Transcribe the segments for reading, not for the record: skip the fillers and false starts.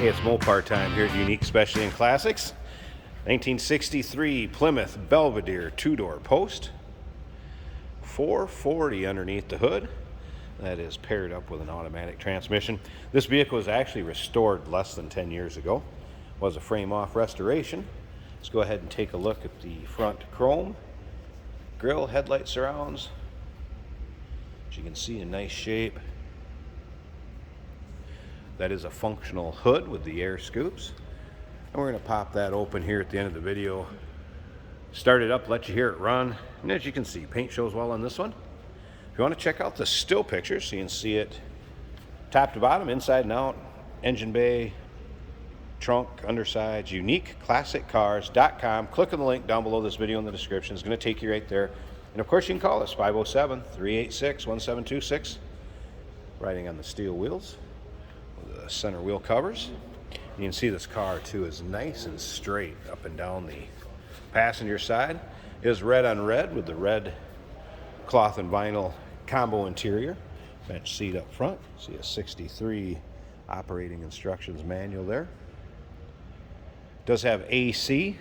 Hey, it's Mopar time here at Unique Specialty and Classics. 1963 Plymouth Belvedere two-door post. 440 underneath the hood. That is paired up with an automatic transmission. This vehicle was actually restored less than 10 years ago. Was a frame-off restoration. Let's go ahead and take a look at the front chrome. Grille, headlight surrounds. As you can see, in nice shape. That is a functional hood with the air scoops. And we're going to pop that open here at the end of the video. Start it up, let you hear it run. And as you can see, paint shows well on this one. If you want to check out the still pictures, so you can see it top to bottom, inside and out, engine bay, trunk, undersides, uniqueclassiccars.com. Click on the link down below this video in the description. It's going to take you right there. And of course, you can call us 507-386-1726. Riding on the steel wheels. The center wheel covers. You can see this car too is nice and straight up and down the passenger side. It is red on red with the red cloth and vinyl combo interior. Bench seat up front. See a 63 operating instructions manual there. Does have AC,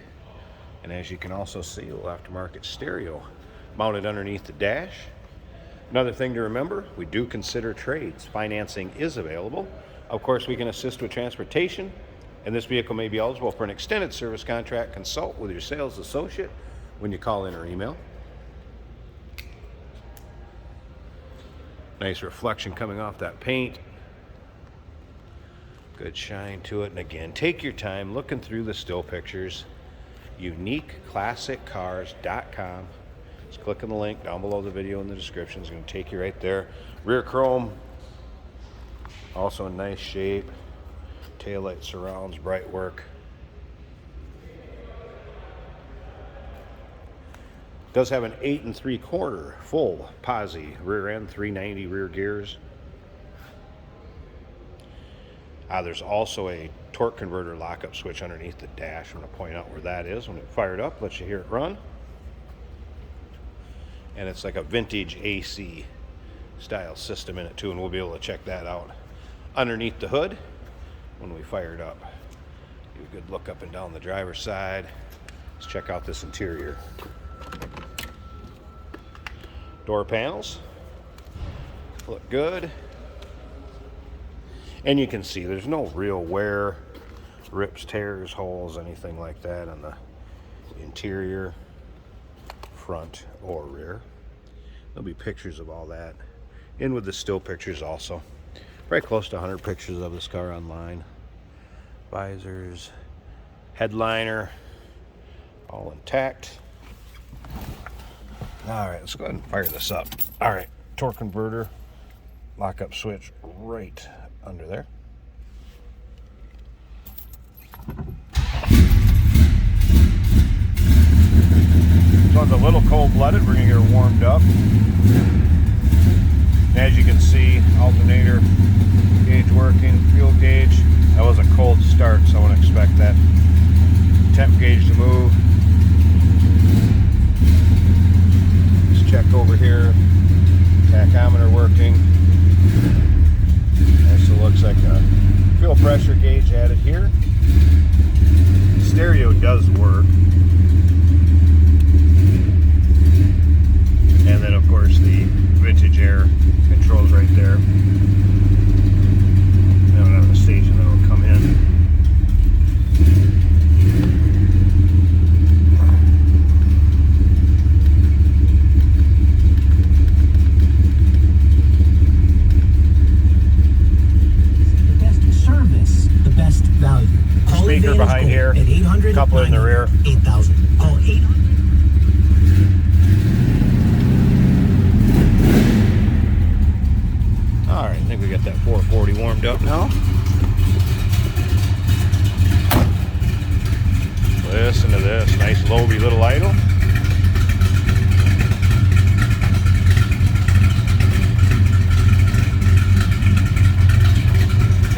and as you can also see, a little aftermarket stereo mounted underneath the dash. Another thing to remember, we do consider trades. Financing is available. Of course, we can assist with transportation, and this vehicle may be eligible for an extended service contract. Consult with your sales associate when you call in or email. Nice reflection coming off that paint. Good shine to it. And again, take your time looking through the still pictures. UniqueClassicCars.com. Just click on the link down below the video in the description. It's going to take you right there. Rear chrome. Also in nice shape. Taillight surrounds, bright work. Does have an 8 3/4 full posi rear end, 390 rear gears. There's also a torque converter lockup switch underneath the dash. I'm going to point out where that is when it fired up. Let you hear it run. And it's like a vintage AC style system in it too, and we'll be able to check that out underneath the hood when we fire it up. Give a good look up and down the driver's side. Let's check out this interior. Door panels look good, and you can see there's no real wear, rips, tears, holes, anything like that on the interior, front or rear. There'll be pictures of all that in with the still pictures also. Very close to 100 pictures of this car online. Visors, headliner, all intact. All right, let's go ahead and fire this up. All right, torque converter, lockup switch right under there. So it's a little cold-blooded. We're gonna get her warmed up. As you can see, alternator gauge working, fuel gauge. That was a cold start, so I wouldn't expect that temp gauge to move. Let's check over here. Tachometer working. Also looks like a fuel pressure gauge added here. Stereo does work. And then of course the vintage air controls right there. Now we have the station that will come in. The best service, the best value. Call Speaker behind here, at 800 coupler in the rear. 8000. Call 800. All right, I think we got that 440 warmed up now. Listen to this, nice low-y little idle.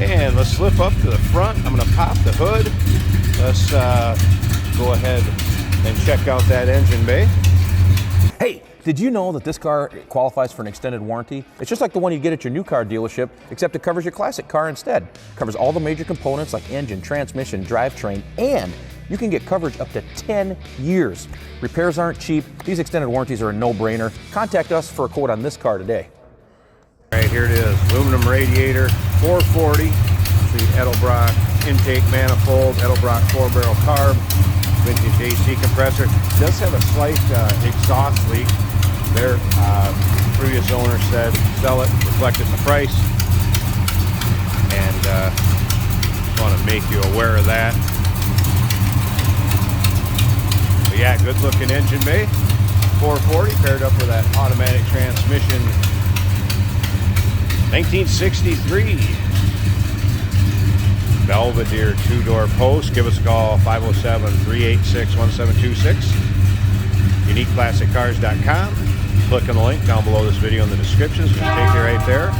And let's slip up to the front. I'm gonna pop the hood. Let's go ahead and check out that engine bay. Hey, Did you know that this car qualifies for an extended warranty? It's just like the one you get at your new car dealership, except it covers your classic car instead. It covers all the major components like engine, transmission, drivetrain, and you can get coverage up to 10 years. Repairs aren't cheap. These extended warranties are a no-brainer. Contact us for a quote on this car today. All right, here it is. Aluminum radiator, 440. The Edelbrock intake manifold, Edelbrock 4-barrel carb, vintage AC compressor. It does have a slight exhaust leak. Their previous owner said sell it, reflect it in the price, and just want to make you aware of that. But yeah, good looking engine bay, 440 paired up with that automatic transmission, 1963 Belvedere 2-door post. Give us a call, 507-386-1726. UniqueClassicCars.com. Click on the link down below this video in the description. It's going to take you right there.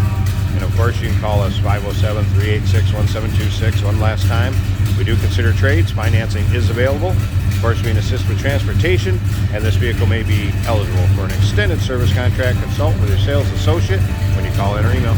And of course, you can call us 507-386-1726. One last time, we do consider trades. Financing is available. Of course, we can assist with transportation, and this vehicle may be eligible for an extended service contract. Consult with your sales associate when you call in or email.